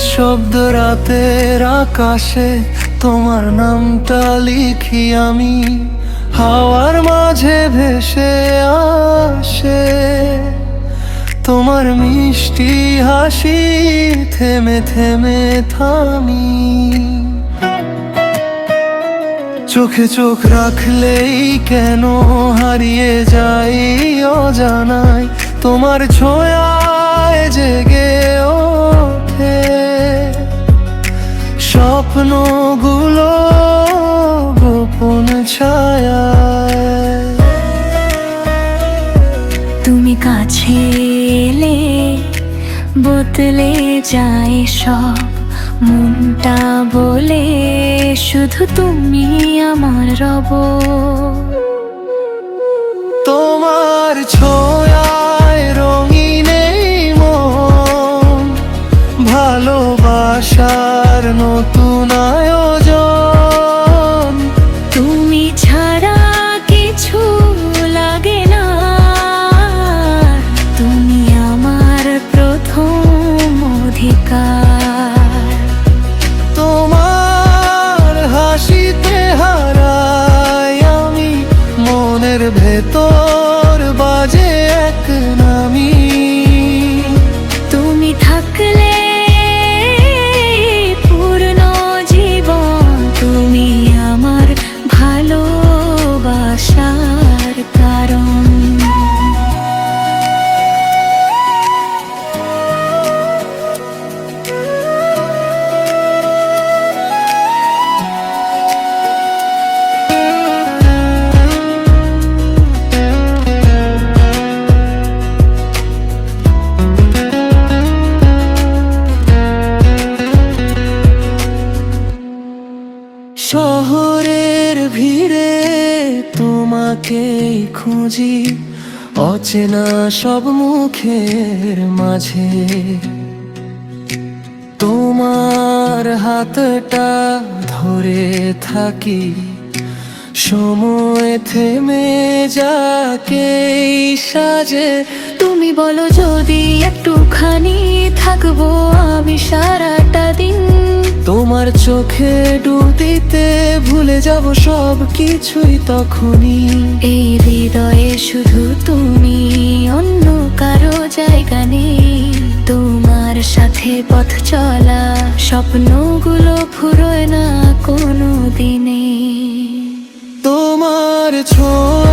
নিঃশব্দ রাতের আকাশে তোমার নামটা লিখি আমি, হাওয়ার মাঝে ভেসে আসে তোমার মিষ্টি হাসি, থেমে থেমে থামি। চোখে চোখ রাখলেই কেন হারিয়ে যাই অজানায়, তোমার ছোঁয়ায় জেগে ওঠে স্বপ্নগুলো গোপন ছায়ায়। তুমি কাছে এলে বদলে যায় সব, মনটা বলে শুধু তুমি আমার রব। তোমার ছোঁয়ায় রঙিন এই মন, ভালোবাসার নতুন আয়োজন। তুমি ছাড়া কিছু লাগে না, তুমি আমার প্রথম অধিকার। তোমার হাসিতে হারাই আমি, মনের ভেতর বাজে এক নামি। তুমি থাকলে পূর্ণ জীবন, তুমি আমার ভালোবাসার কারণ। শহরের ভিড়ে তোমাকেই খুঁজি, অচেনা সব মুখের মাঝে তোমার হাতটা ধরে থাকি, সময় থেমে যাকেই সাজে। তুমি বলো যদি একটুখানি থাকবো আমি সারাটা দিন, তোমার চোখে ডুব দিতে ভুলে যাব সব কিছুই তখনই। এই হৃদয়ে শুধু তুমি, অন্য কারো জায়গা নেই। তোমার সাথে পথ চলা, স্বপ্নগুলো ফুরোয় না কোনো দিনে। তোমার ছোঁয়া